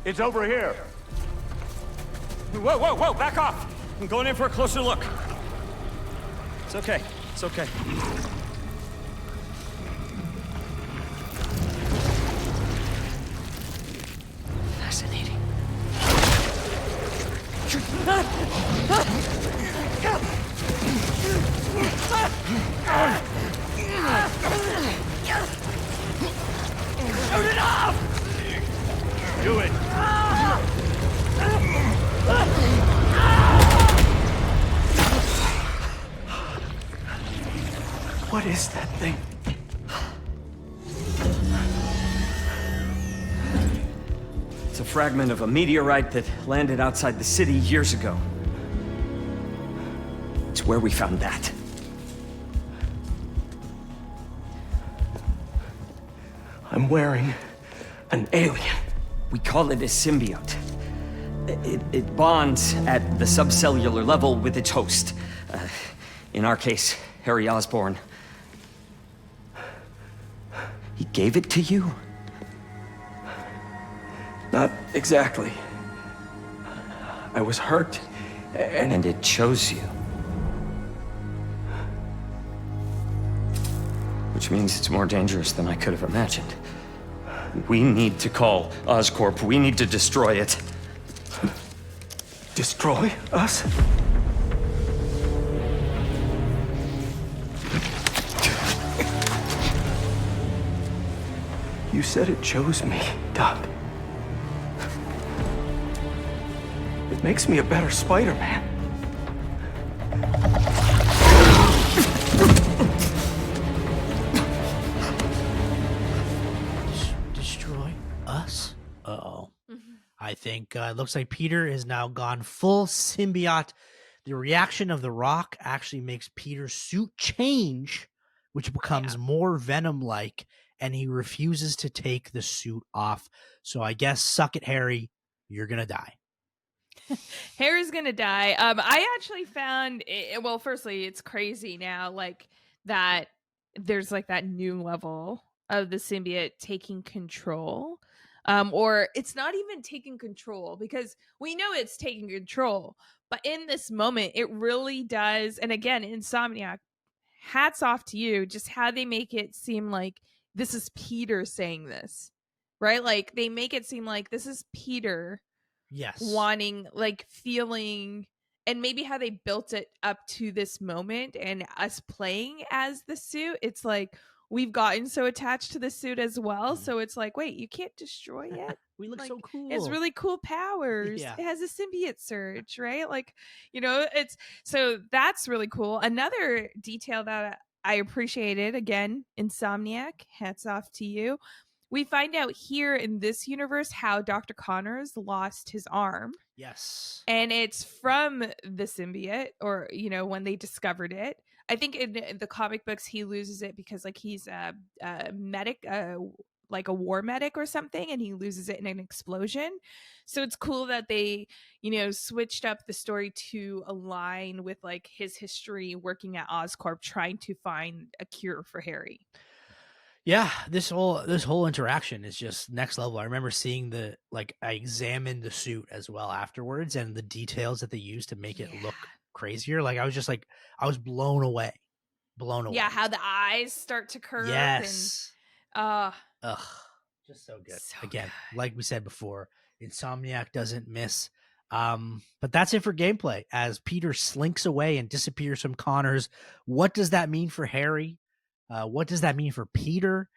It's over here. Whoa, whoa, whoa, back off! I'm going in for a closer look. It's okay, it's okay. Fascinating. Shoot it off! Do it. What is that thing? It's a fragment of a meteorite that landed outside the city years ago. It's where we found that. I'm wearing an alien. We call it a symbiote. It bonds at the subcellular level with its host. In our case, Harry Osborn. He gave it to you? Not exactly. I was hurt, And it chose you. Which means it's more dangerous than I could have imagined. We need to call Oscorp. We need to destroy it. destroy us? You said it chose me, Doc. It makes me a better Spider-Man. Destroy us? Uh-oh. I think it looks like Peter is now gone full symbiote. The reaction of the rock actually makes Peter's suit change, which becomes more Venom-like, and he refuses to take the suit off. So I guess, suck it, Harry. You're going to die. Harry's gonna die. I actually found it, well, firstly, it's crazy now, like that there's like that new level of the symbiote taking control. Or it's not even taking control, because we know it's taking control, but in this moment it really does. And again, Insomniac, hats off to you, just how they make it seem like this is Peter saying this, right? Like they make it seem like this is Peter wanting, like feeling, and maybe how they built it up to this moment and us playing as the suit. It's like we've gotten so attached to the suit as well. So it's like, wait, you can't destroy it. We look like, so cool. It's really cool powers. Yeah. It has a symbiote surge, right? Like, you know, it's so that's really cool. Another detail that I appreciated, again, Insomniac, hats off to you. We find out here in this universe how Dr. Connors lost his arm. Yes. And it's from the symbiote, or, you know, when they discovered it. I think in the comic books, he loses it because, like, he's a medic, like a war medic or something, and he loses it in an explosion. So it's cool that they, you know, switched up the story to align with, like, his history working at Oscorp, trying to find a cure for Harry. Yeah, this whole interaction is just next level. I remember seeing I examined the suit as well afterwards, and the details that they used to make it look crazier. Like I was blown away. Yeah, how the eyes start to curve. Yes. And, just so good. So Again, good. like we said before, Insomniac doesn't miss. But that's it for gameplay as Peter slinks away and disappears from Connors. What does that mean for Harry? What does that mean for Peter?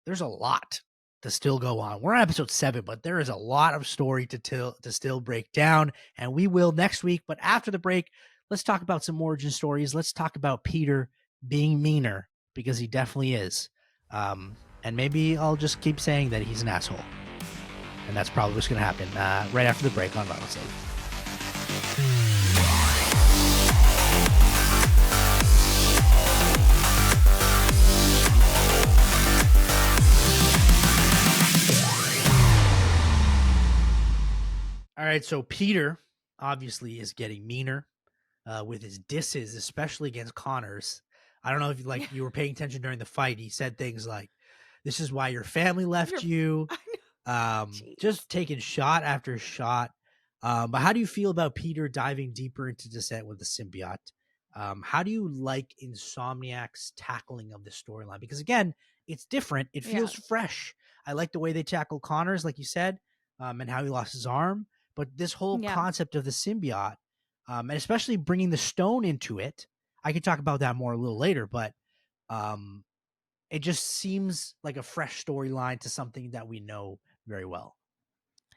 There's a lot to still go on. We're on episode 7, but there is a lot of story to still break down, and we will next week. But after the break, let's talk about some origin stories. Let's talk about Peter being meaner, because he definitely is. And maybe I'll just keep saying that he's an asshole. And that's probably what's going to happen right after the break on AutoSave. All right, so Peter obviously is getting meaner with his disses, especially against Connors. I don't know if you were paying attention during the fight. He said things like, "This is why your family left you." Just taking shot after shot. But how do you feel about Peter diving deeper into Descent with the symbiote? How do you like Insomniac's tackling of the storyline? Because again, it's different. It feels fresh. I like the way they tackle Connors, like you said, and how he lost his arm. But this whole concept of the symbiote, and especially bringing the stone into it, I could talk about that more a little later. But it just seems like a fresh storyline to something that we know very well.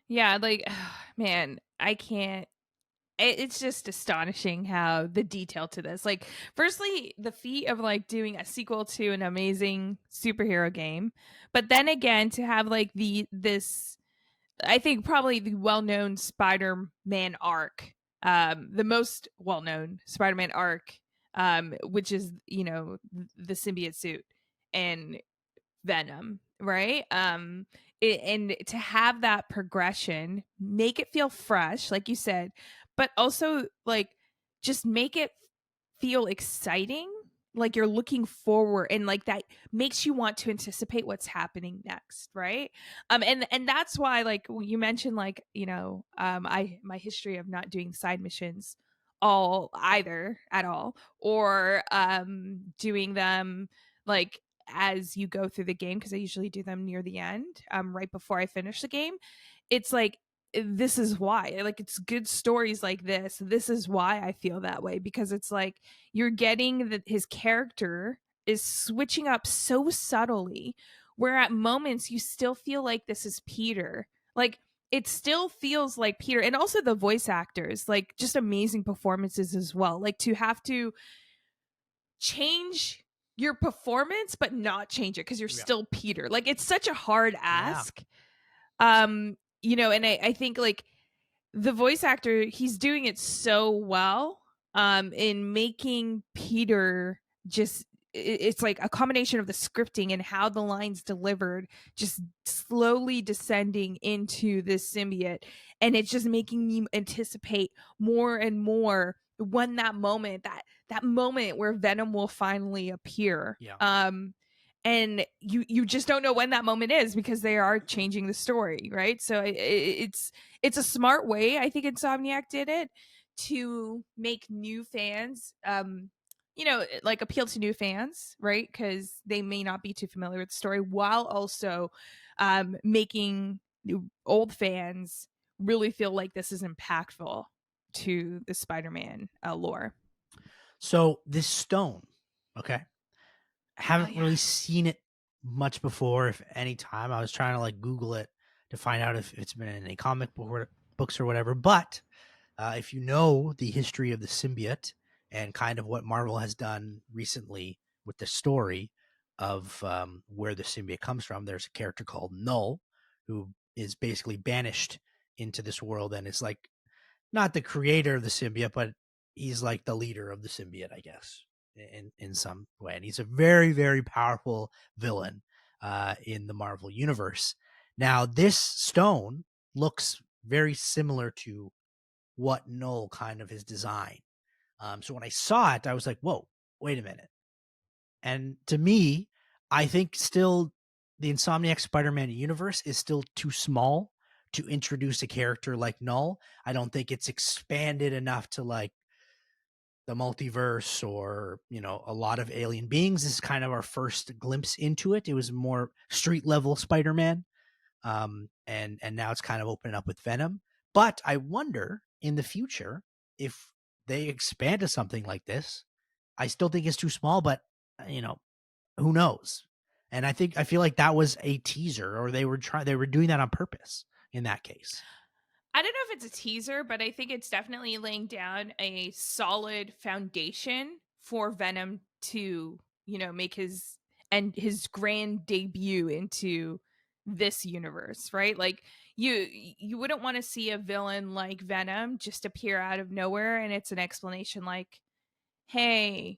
Yeah, like, man, I can't. It's just astonishing how the detail to this. Like, firstly, the feat of like doing a sequel to an amazing superhero game, but then again to have like this, I think probably the well-known Spider-Man arc, the most well-known Spider-Man arc, which is the symbiote suit and Venom, right? And to have that progression, make it feel fresh, like you said, but also like just make it feel exciting, like you're looking forward, and like that makes you want to anticipate what's happening next, right? And that's why, like you mentioned, like my history of not doing side missions at all, or doing them like as you go through the game, because I usually do them near the end, right before I finish the game. It's like, this is why, like, it's good stories like this is why I feel that way, because it's like you're getting that his character is switching up so subtly, where at moments you still feel like this is Peter, like it still feels like Peter. And also the voice actors, like, just amazing performances as well, like to have to change your performance but not change it because you're still Peter, like it's such a hard ask. And I think like the voice actor, he's doing it so well in making Peter just, it's like a combination of the scripting and how the lines delivered, just slowly descending into this symbiote, and it's just making me anticipate more and more when that moment where Venom will finally appear. And you just don't know when that moment is, because they are changing the story, right? So it's a smart way, I think Insomniac did it, to make new fans like appeal to new fans, right? Because they may not be too familiar with the story, while also making old fans really feel like this is impactful to the Spider-Man lore. So this stone, okay, haven't really seen it much before, if any time. I was trying to like Google it to find out if it's been in any comic books or whatever. But if you know the history of the symbiote and kind of what Marvel has done recently with the story of where the symbiote comes from, there's a character called Null who is basically banished into this world and is like not the creator of the symbiote, but he's like the leader of the symbiote, I guess, in some way. And he's a very, very powerful villain in the Marvel universe. Now, this stone looks very similar to what Null kind of is design. So when I saw it, I was like, whoa, wait a minute. And to me, I think still the Insomniac Spider-Man universe is still too small to introduce a character like Null. I don't think it's expanded enough to like the multiverse or, a lot of alien beings. This is kind of our first glimpse into it. It was more street level Spider-Man. And now it's kind of opening up with Venom. But I wonder in the future if they expand to something like this. I still think it's too small, but who knows? And I feel like that was a teaser, or they were doing that on purpose in that case. I don't know if it's a teaser, but I think it's definitely laying down a solid foundation for Venom to, make his grand debut into this universe, right? Like you wouldn't want to see a villain like Venom just appear out of nowhere and it's an explanation like, hey,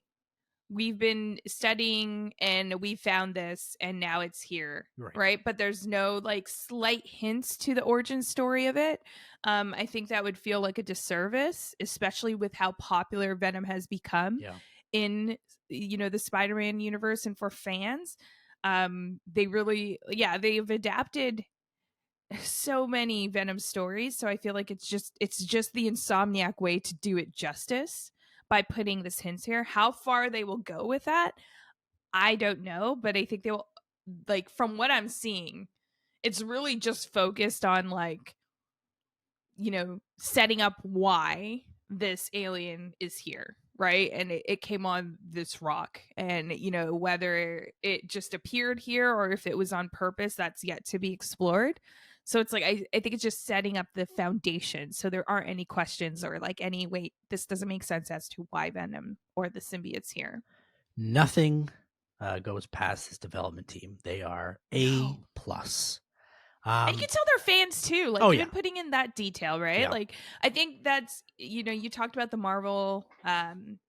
we've been studying and we found this and now it's here, right? But there's no like slight hints to the origin story of it. I think that would feel like a disservice, especially with how popular Venom has become in, you know, the Spider-Man universe and for fans. They really, they've adapted so many Venom stories, so I feel like it's just the Insomniac way to do it justice by putting this hints here. How far they will go with that, I don't know, but I think they will, like, from what I'm seeing, it's really just focused on, like, you know, setting up why this alien is here, right? And it came on this rock, and, you know, whether it just appeared here or if it was on purpose, that's yet to be explored. So it's like, I think it's just setting up the foundation so there aren't any questions or like any, wait, this doesn't make sense as to why Venom or the symbiote's here. Nothing goes past this development team. They are A plus. And you can tell they're fans too, like even putting in that detail, right? Like, I think that's, you know, you talked about the Marvel and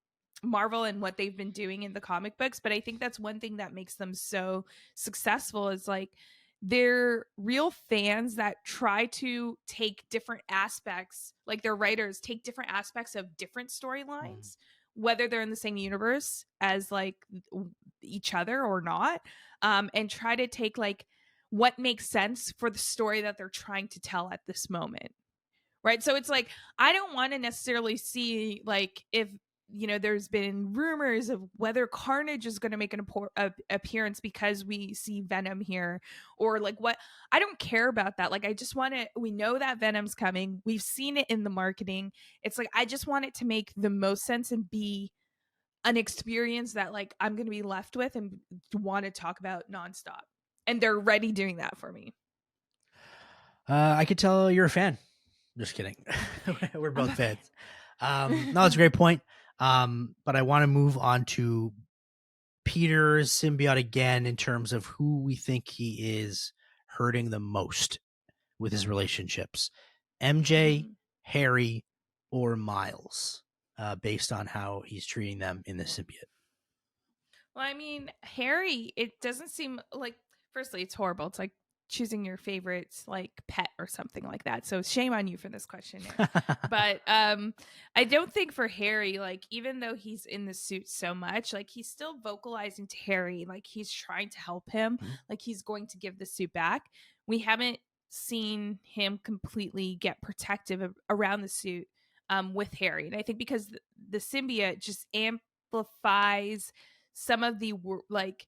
what they've been doing in the comic books, but I think that's one thing that makes them so successful is like they're real fans that try to take different aspects, like their writers take different aspects of different storylines, whether they're in the same universe as like each other or not, and try to take like what makes sense for the story that they're trying to tell at this moment. Right. So it's like, I don't want to necessarily see like if, you know, there's been rumors of whether Carnage is going to make an appearance because we see Venom here or like what. I don't care about that. Like, I just want to, we know that Venom's coming. We've seen it in the marketing. It's like, I just want it to make the most sense and be an experience that like I'm going to be left with and want to talk about nonstop. And they're already doing that for me. I could tell you're a fan. Just kidding. We're both fans. No, it's a great point. But I want to move on to Peter's symbiote again in terms of who we think he is hurting the most with his relationships. MJ, Harry, or Miles, based on how he's treating them in the symbiote. Well, I mean, Harry, it doesn't seem like, firstly, it's horrible. It's like choosing your favorite like pet or something like that. So shame on you for this question. But I don't think for Harry, like even though he's in the suit so much, like he's still vocalizing to Harry, like he's trying to help him, like he's going to give the suit back. We haven't seen him completely get protective around the suit with Harry. And I think because the symbiote just amplifies some of the like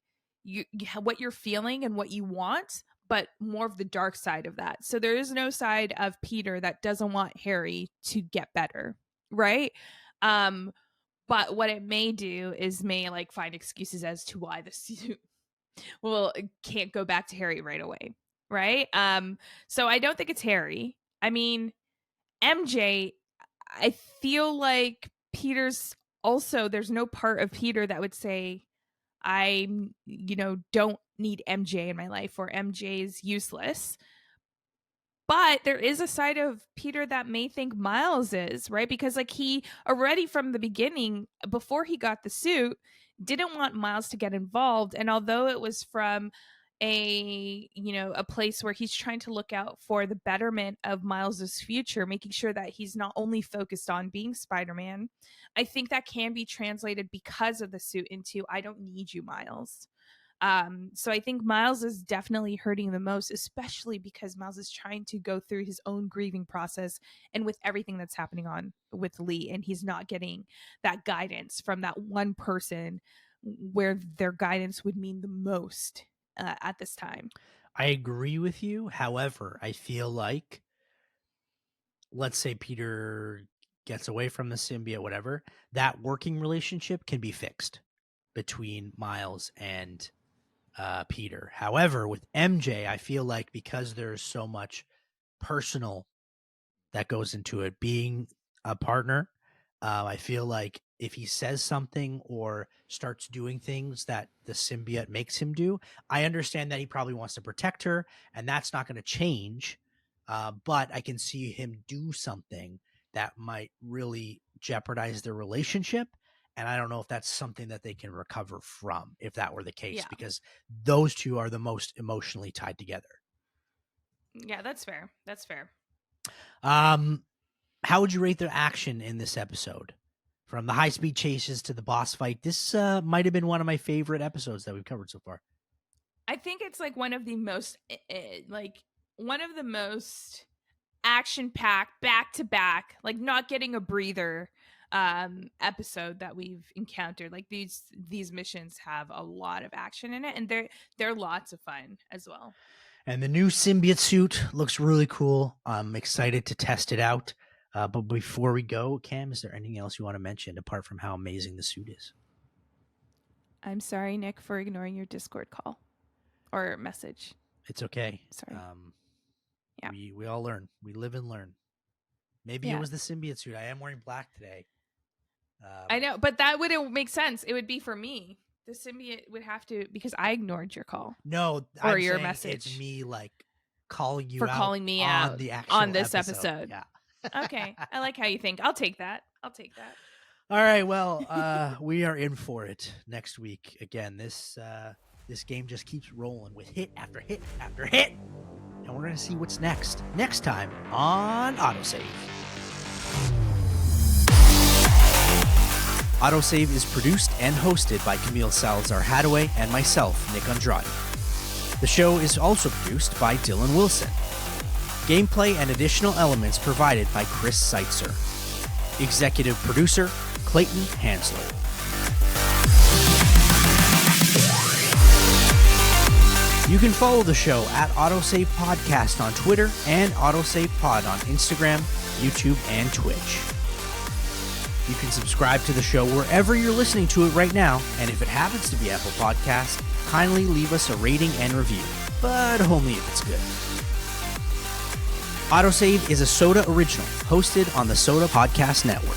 what you're feeling and what you want, but more of the dark side of that. So there is no side of Peter that doesn't want Harry to get better, right? But what it may do is may like find excuses as to why the suit can't go back to Harry right away, right? So I don't think it's Harry. I mean, MJ, I feel like Peter's also, there's no part of Peter that would say, I, you know, don't need MJ in my life or MJ's useless. But there is a side of Peter that may think Miles is, right? Because like he already from the beginning, before he got the suit, didn't want Miles to get involved. And although it was from a, you know, a place where he's trying to look out for the betterment of Miles's future, making sure that he's not only focused on being Spider-Man, I think that can be translated because of the suit into, I don't need you, Miles. So I think Miles is definitely hurting the most, especially because Miles is trying to go through his own grieving process and with everything that's happening on with Lee, and he's not getting that guidance from that one person where their guidance would mean the most at this time. I agree with you. However, I feel like, let's say Peter gets away from the symbiote, whatever, that working relationship can be fixed between Miles and Peter. However, with MJ, I feel like because there's so much personal that goes into it, being a partner, I feel like if he says something or starts doing things that the symbiote makes him do, I understand that he probably wants to protect her, and that's not going to change. But I can see him do something that might really jeopardize their relationship. And I don't know if that's something that they can recover from, if that were the case, Yeah. because those two are the most emotionally tied together. Yeah, that's fair. That's fair. How would you rate their action in this episode? From the high-speed chases to the boss fight, this might have been one of my favorite episodes that we've covered so far. I think it's like one of the most action-packed, back-to-back, like not getting a breather episode that we've encountered. Like these missions have a lot of action in it, and they're lots of fun as well. And the new symbiote suit looks really cool. I'm excited to test it out. But before we go, Cam, is there anything else you want to mention apart from how amazing the suit is? I'm sorry, Nick, for ignoring your Discord call or message. It's okay. Sorry. Yeah. We all learn. We live and learn. Maybe it was the symbiote suit. I am wearing black today. I know, but that wouldn't make sense. It would be for me. The symbiote would have to, because I ignored your call. No, or I'm your saying message. It's me like calling you for out calling me on out the actual on this episode. Yeah. Okay, I like how you think. I'll take that. All right, well, we are in for it next week. Again, this game just keeps rolling with hit after hit after hit. And we're going to see what's next time on AutoSave. AutoSave is produced and hosted by Camille Salazar-Hadaway and myself, Nick Andrade. The show is also produced by Dylan Wilson. Gameplay and additional elements provided by Chris Seitzer. Executive producer, Clayton Hansler. You can follow the show at AutoSave Podcast on Twitter and AutoSave Pod on Instagram, YouTube, and Twitch. You can subscribe to the show wherever you're listening to it right now, and if it happens to be Apple Podcasts, kindly leave us a rating and review, but only if it's good. AutoSave is a Soda original, hosted on the Soda Podcast Network.